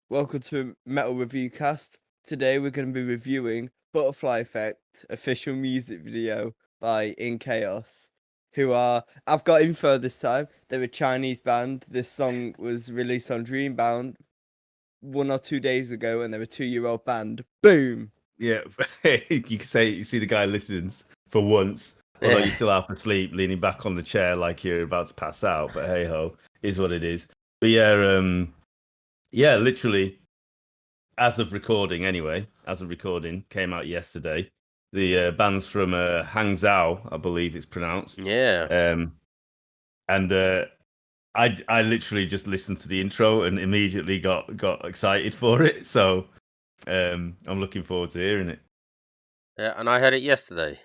Welcome to Metal Review Cast. Today we're going to be reviewing Butterfly Effect official music video by INCHAOS, who are, I've got info this time, they're a Chinese band. This song was released on Dreambound 1 or 2 days ago and they're a 2-year-old band. Boom! Yeah, you can say you see the guy listens for once, although you're still half asleep, leaning back on the chair like you're about to pass out. But hey ho, is what it is. But yeah, literally, as of recording, came out yesterday. The band's from Hangzhou, I believe it's pronounced. Yeah. And I literally just listened to the intro and immediately got excited for it. So I'm looking forward to hearing it. Yeah, and I heard it yesterday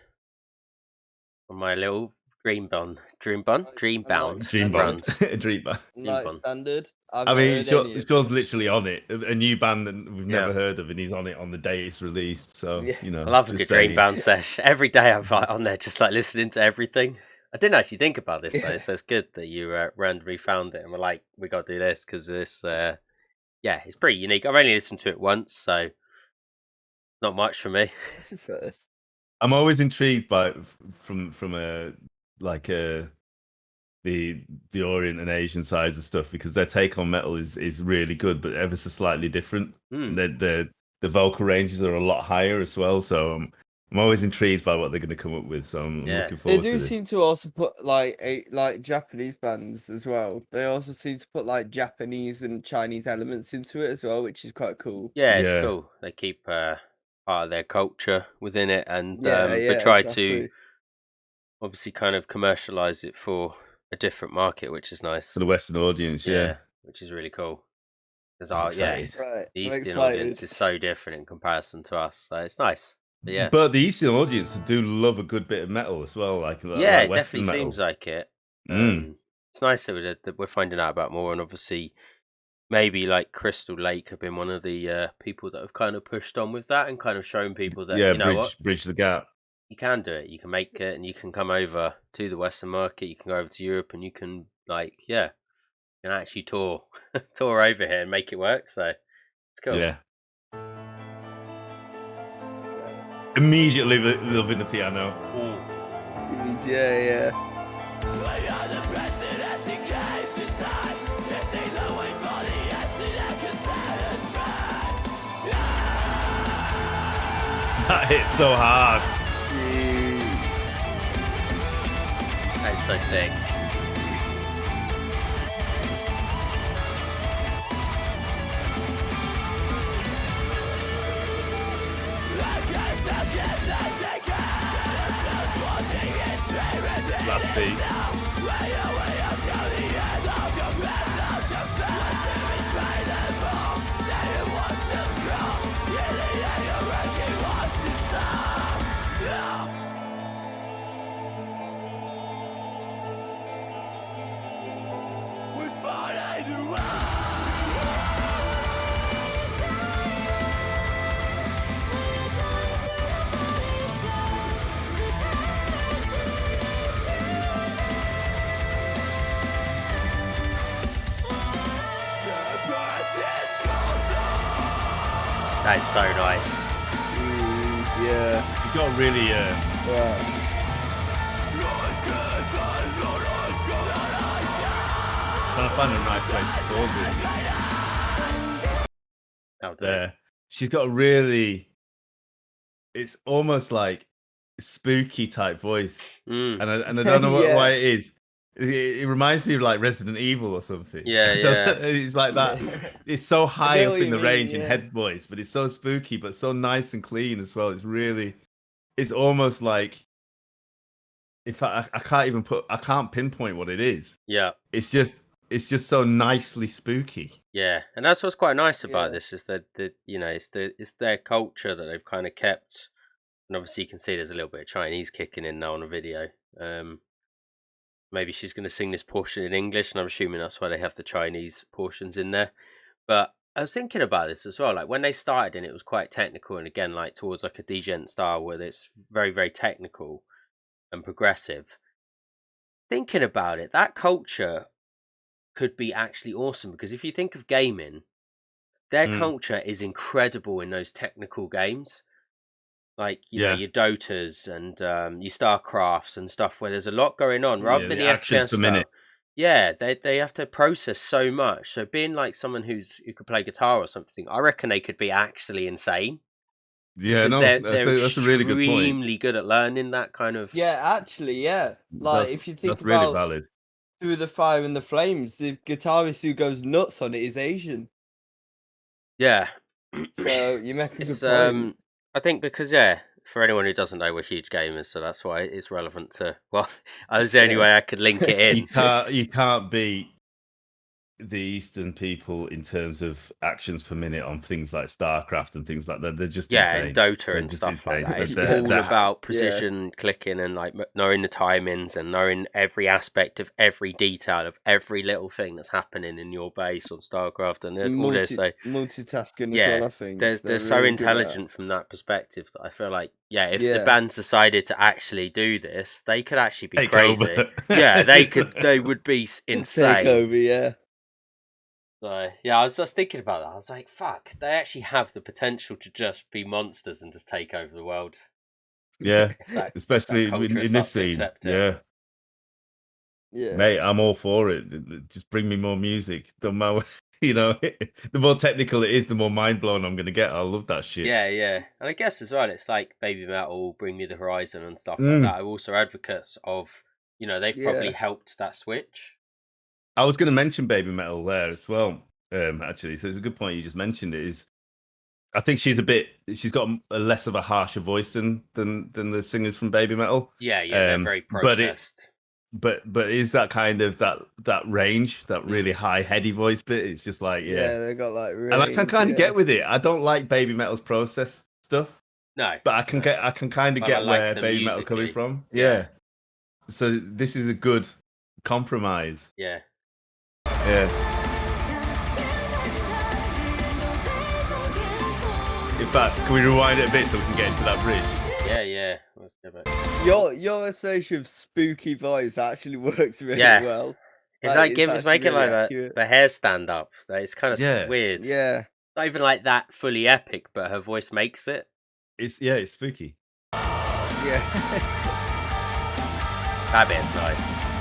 on my little Dreambound Dreambound. runs. Dreambound. Like Dreambound. standard. I've I not mean, heard any of Sean's them. literally on it. A new band that we've Yeah. never heard of, and he's on it on the day it's released. So, Yeah. you know, I love a just good saying. Dreambound sesh. Every day I'm like on there just like listening to everything. I didn't actually think about this though, so it's good that you randomly found it and were like, we got to do this because this, it's pretty unique. I've only listened to it once, so not much for me. That's the first. I'm always intrigued by from the Orient and Asian sides of stuff because their take on metal is really good, but ever so slightly different. And the vocal ranges are a lot higher as well. So I'm always intrigued by what they're going to come up with. So I'm looking They forward to do this. seem to also put like Japanese bands as well. They also seem to put like Japanese and Chinese elements into it as well, which is quite cool. Yeah, it's Yeah. cool. They keep part of their culture within it, and Yeah, but try to exactly. obviously kind of commercialize it for a different market, which is nice. For the Western audience, yeah. Which is really cool. Because I'm excited. Right, the I'm Eastern excited. audience is so different in comparison to us, so it's nice. But yeah, But the Eastern audience do love a good bit of metal as well, like it Western definitely metal. seems like it. Mm. It's nice that we're finding out about more, and obviously maybe like Crystal Lake have been one of the people that have kind of pushed on with that and kind of shown people that you know bridge the gap. you can do it, you can make it, and you can come over to the Western market, you can go over to Europe, and you can you can actually tour over here and make it work. So it's cool. Yeah. Immediately loving the piano. Yeah. That hits so hard. That's so sick. Last beat. That is so nice. Yeah. You got really trying to find a nice way to pause it. She's got a really, it's almost like spooky type voice, and I don't know why it is. It reminds me of like Resident Evil or something. Yeah. It's like that. It's so high up in the range in yeah. head voice, but it's so spooky, but so nice and clean as well. It's almost like, in fact, I can't pinpoint what it is. Yeah. It's just so nicely spooky. Yeah, and that's what's quite nice about this is that it's their culture that they've kind of kept, and obviously you can see there's a little bit of Chinese kicking in now on the video. Maybe she's going to sing this portion in English, and I'm assuming that's why they have the Chinese portions in there. But I was thinking about this as well, like when they started and it was quite technical, and again like towards like a djent style where it's very, very technical and progressive. Thinking about it, that culture could be actually awesome, because if you think of gaming, their culture is incredible in those technical games. Like, you know, Yeah. your Dotas and your StarCrafts and stuff where there's a lot going on rather than the actions FPS per style. minute. Yeah, they have to process so much. So being like someone who could play guitar or something, I reckon they could be actually insane. Yeah, Because no, that's a really good point. extremely good at learning that kind of. Yeah, actually, yeah. Like, if you think That's really about valid. Through the Fire and the Flames, the guitarist who goes nuts on it is Asian. Yeah. So you make a good It's point. I think because for anyone who doesn't know, we're huge gamers, so that's why it's relevant to. Well, that was the only way I could link it in. You can't beat the Eastern people in terms of actions per minute on things like StarCraft and things like that. They're just insane. And Dota They're and just stuff like insane. that. It's They're- all they're- about precision clicking and like knowing the timings and knowing every aspect of every detail of every little thing that's happening in your base on StarCraft and all this. So multitasking as well, I think. they're so really good at intelligent from that perspective that I feel like, if the Yeah. bands decided to actually do this, they could actually be Take crazy. over. Yeah, they would be insane. Take over, yeah. So, yeah, I was just thinking about that. I was like, fuck, they actually have the potential to just be monsters and just take over the world. Yeah, That especially culture in this starts to scene. accept it. Yeah. Yeah. Mate, I'm all for it. Just bring me more music. Don't matter, you know. The more technical it is, the more mind blown I'm gonna get. I love that shit. Yeah, and I guess as well, it's like Baby Metal, Bring Me the Horizon, and stuff like that. I'm also advocates of, they've probably helped that switch. I was gonna mention Baby Metal there as well. Actually, so it's a good point you just mentioned. It is. I think she's got a less of a harsher voice than the singers from Baby Metal. Yeah, they're very processed. But is that kind of that range, that really high heady voice bit? It's just like they got like range, and I can kind of get with it. I don't like Baby Metal's process stuff. No, but I can kind of get where Baby Metal coming from. Yeah. So this is a good compromise. Yeah. In fact, can we rewind it a bit so we can get into that bridge? Yeah. Your association of spooky voice actually works really well. It's like making really like the hair stand up. It's kind of weird. Yeah. Not even like that fully epic, but her voice makes it. It's spooky. Yeah. That bit's nice.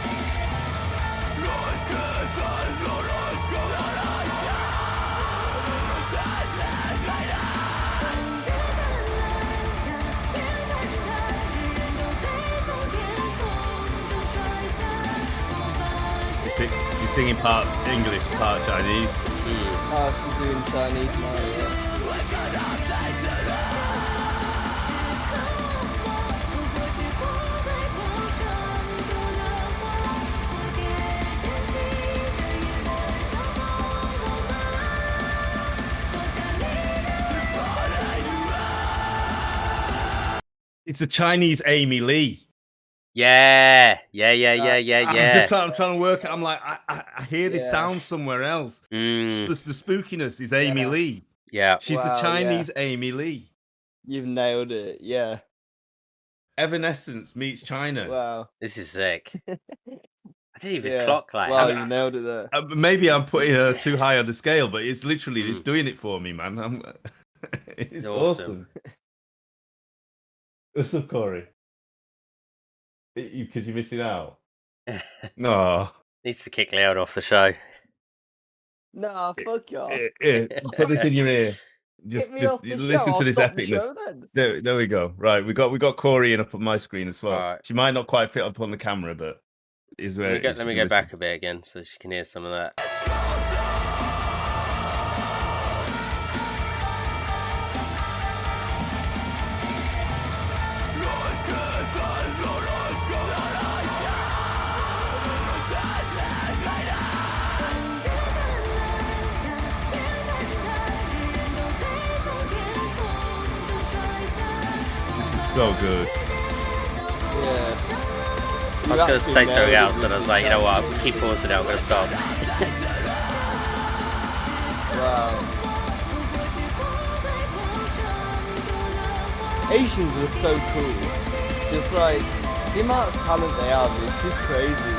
She's singing part English, part Chinese. Oh, she's doing Chinese now, It's a Chinese Amy Lee. Yeah. I'm trying to work. I'm like, I hear this sound somewhere else. The spookiness is Amy Lee. Yeah, she's the Chinese Amy Lee. You've nailed it. Yeah. Evanescence meets China. Wow, this is sick. I didn't even clock like. Wow, you nailed it there. Maybe I'm putting her too high on the scale, but it's literally it's doing it for me, man. It's awesome. What's up, Corey? Because you're missing out. No. Needs to kick Leon off the show. Nah, fuck y'all. Put this in your ear. Just listen to this epicness. There we go. Right, we got Corey in up on my screen as well. Right. She might not quite fit up on the camera, but is where. Let me go back a bit again so she can hear some of that. So good. Yeah. I was going to say something else, and I was like, you know what? I'll keep pausing it. I'm going to stop. Wow. Asians are so cool. Just like the amount of talent they have is just crazy.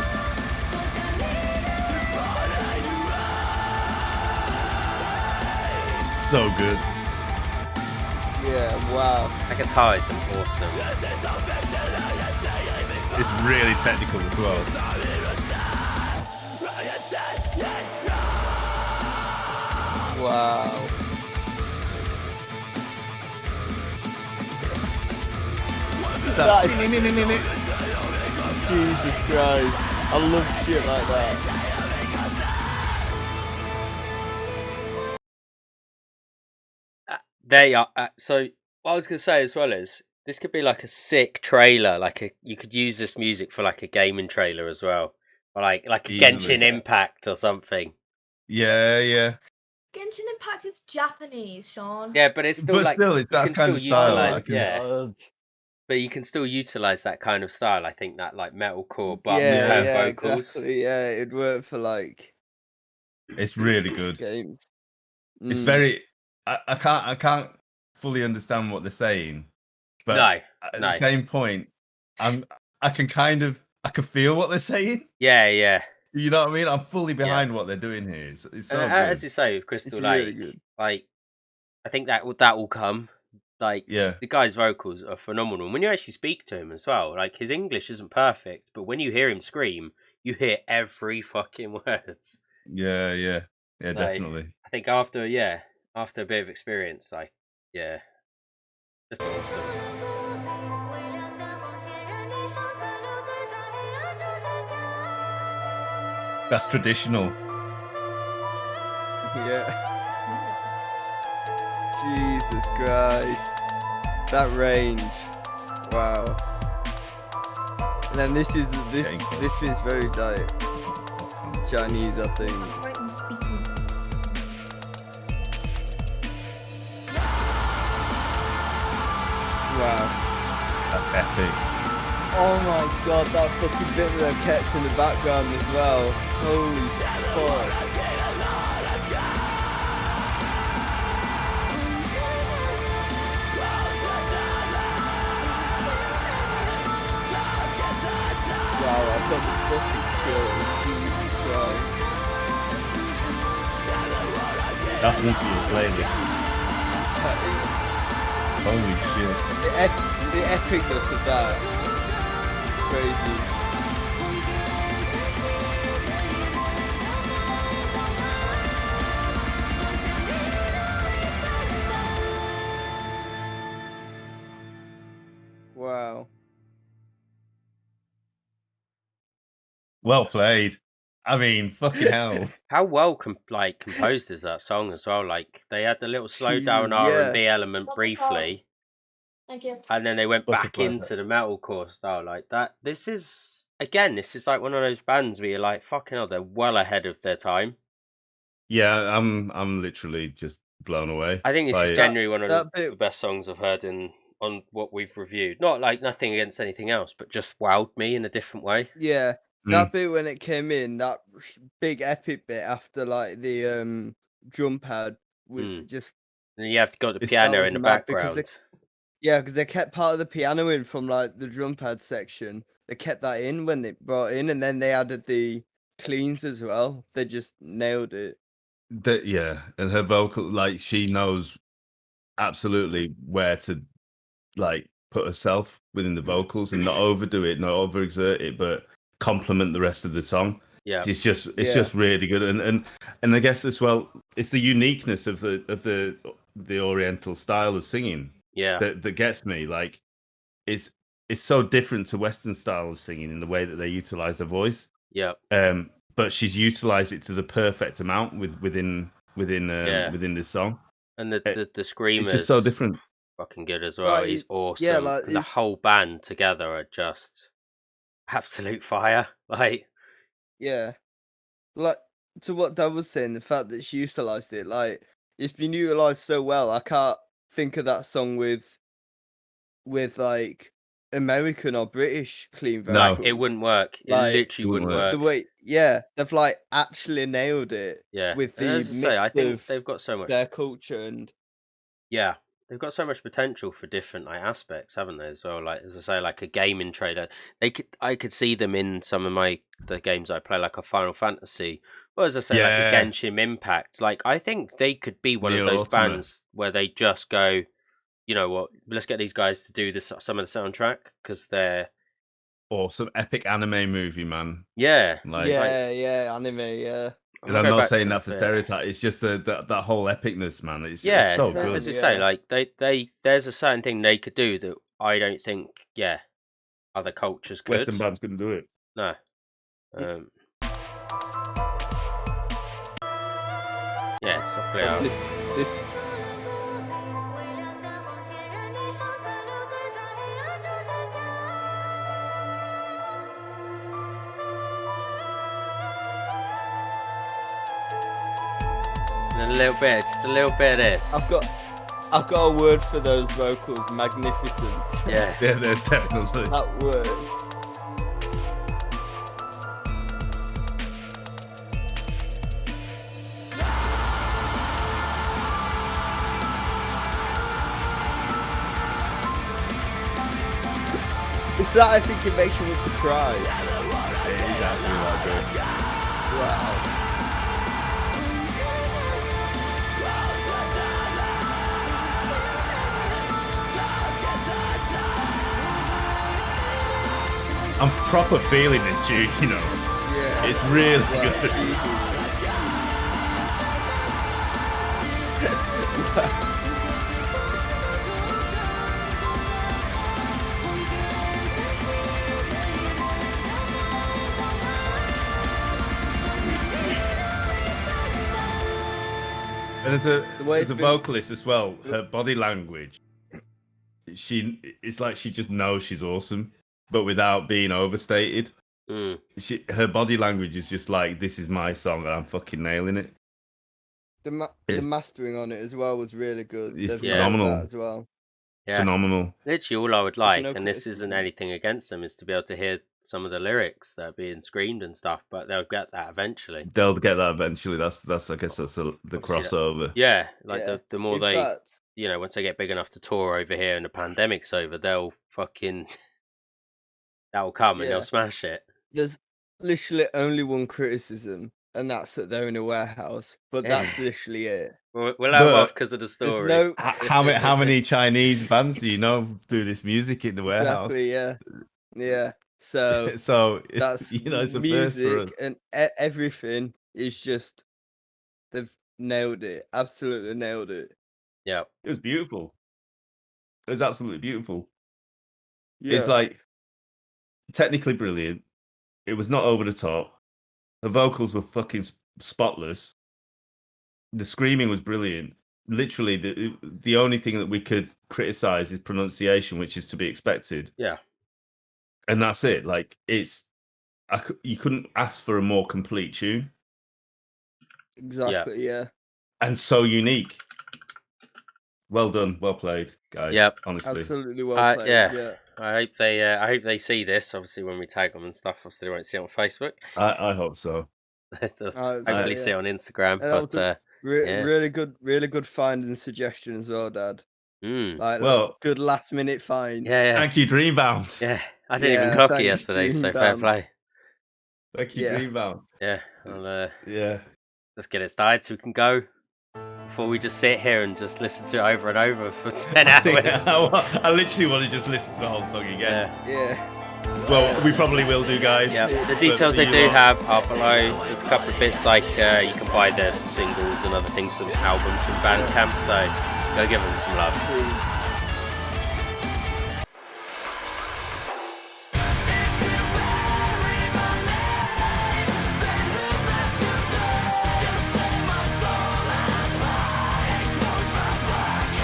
so good. Yeah, wow. That guitar is awesome. It's really technical as well. Wow. That is... Jesus Christ. I love shit like that. They are. So what I was going to say as well is this could be like a sick trailer. You could use this music for like a gaming trailer as well, or like a Easily. Genshin Impact or something. Yeah. Genshin Impact is Japanese, Sean. Yeah, but it's still But like still, you it's that can kind still of style. utilize. I can- God. But you can still utilize that kind of style. I think that like metalcore, but Yeah, with her yeah, vocals. exactly. Yeah, it'd work for like It's really good. games. It's Mm. very. I can't fully understand what they're saying, but No, at no. the same point, I can feel what they're saying. Yeah. You know what I mean? I'm fully behind what they're doing here. It's so And good. as you say, with It's Crystal really Lake, good. like I think that will come. Like Yeah. the guy's vocals are phenomenal. And when you actually speak to him as well, like his English isn't perfect, but when you hear him scream, you hear every fucking words. Yeah, Like, definitely. I think after a bit of experience, like just awesome. That's traditional. Yeah. Jesus Christ. That range. Wow. And then this bit's very like Chinese, I think. Right in speaking. Wow. That's epic. Oh my god, that fucking bit that they've kept in the background as well. Holy fuck. Wow, I've got the fucking chills. Jesus Christ. That's one for your playlist. Holy shit. The epicness of that is crazy. Wow. Well played. I mean, fucking hell. How well composed is that song as well? Like they had the little slow down Jesus, R&B element Butterfly. briefly, Thank you. and then they went back Butterfly into the metalcore style like that. This is like one of those bands where you're like, fucking hell, they're well ahead of their time. Yeah, I'm literally just blown away. I think this by is it. genuinely one of that the bit- best songs I've heard on what we've reviewed. Not like nothing against anything else, but just wowed me in a different way. Yeah, that bit when it came in, that big epic bit after like the drum pad with just And you have got the It's- piano was in the mad because background. because they kept part of the piano in from like the drum pad section. They kept that in when they brought in, and then they added the cleans as well. They just nailed it. And her vocal, like she knows absolutely where to like put herself within the vocals and not overdo it, not overexert it, but complement the rest of the song. Yeah, It's just really good, and I guess as well, it's the uniqueness of the Oriental style of singing yeah, that gets me. Like it's so different to Western style of singing in the way that they utilize their voice. yeah. But she's utilized it to the perfect amount within this song. And the screamers, It's just so different. fucking good as well. Like, He's awesome. yeah, like, and the it's- whole band together are just absolute fire. Like, Yeah, like to what Dad was saying, the fact that she utilized it, like it's been utilized so well. I can't think of that song with like American or British clean No. vocals. it wouldn't work. It Like, literally wouldn't work. The way, they've like actually nailed it. Yeah, with and the as I say, I mix think of they've got so much. their culture and Yeah, they've got so much potential for different like aspects, haven't they? As well, like as I say, like a gaming trailer. I could see them in some of the games I play, like a Final Fantasy Well, as I say, like a Genshin Impact, like I think they could be one Nier of those Automata. bands where they just go, you know what, let's get these guys to do some of the soundtrack because they're Or some epic anime movie, man. yeah, Like, yeah, anime, yeah. and I'm not saying that for stereotype. It's just that whole epicness, man. It's so good. As you say, like they there's a certain thing they could do that I don't think other cultures could. Western bands couldn't do it. No. Yeah, softly out. This And a little bit, just a little bit of this. I've got a word for those vocals, magnificent. Yeah. Yeah, they're definitely. That works. It's that I think it makes you want to cry. It is actually that good. Wow. I'm proper feeling this tune, you know. Yeah. It's really Wow. good. And as a vocalist as well, her body language, it's like she just knows she's awesome, but without being overstated. Her body language is just like, this is my song and I'm fucking nailing it. The mastering on it as well was really good. It's They've phenomenal. that as well. Yeah. Phenomenal. Literally all I would like, no and this criticism. isn't anything against them, is to be able to hear some of the lyrics that are being screamed and stuff, but they'll get that eventually. They'll get that eventually. That's I guess that's the crossover. Yeah, like Yeah. the more In they, fact, once they get big enough to tour over here and the pandemic's over, they'll fucking, that'll come and Yeah. they'll smash it. there's literally only one criticism, and that's that they're in a warehouse. But that's literally it. We'll let them off because of the There's story. no How many Chinese bands do you know do this music in the warehouse? exactly, yeah. So So that's it's a first for us. music and everything is just they've nailed it. Absolutely nailed it. Yeah. It was beautiful. It was absolutely beautiful. Yeah. It's like technically brilliant. It was not over the top. The vocals were fucking spotless. The screaming was brilliant. Literally, the only thing that we could criticize is pronunciation, which is to be expected. Yeah. And that's it. Like you couldn't ask for a more complete tune. Exactly, yeah. And so unique. Well done, well played, guys. Yep. Honestly. Absolutely well played. Yeah. I hope they see this. Obviously, when we tag them and stuff, obviously they won't see it on Facebook. I hope so. They'll hopefully see it on Instagram. And But really good find and suggestion as well, Dad. Like good last minute find. Yeah. Thank you, Dreambound. Yeah, I didn't even clock it thanks, yesterday, so fair Dreambound. play. Thank you, Dreambound. Yeah, I'll, Yeah. let's get it started so we can go. Before we just sit here and just listen to it over and over for 10 hours. I literally want to just listen to the whole song again. Yeah. Well, we probably will do, guys. Yeah, the details they do have are below. There's a couple of bits like you can buy the singles and other things from albums from Bandcamp, so go give them some love.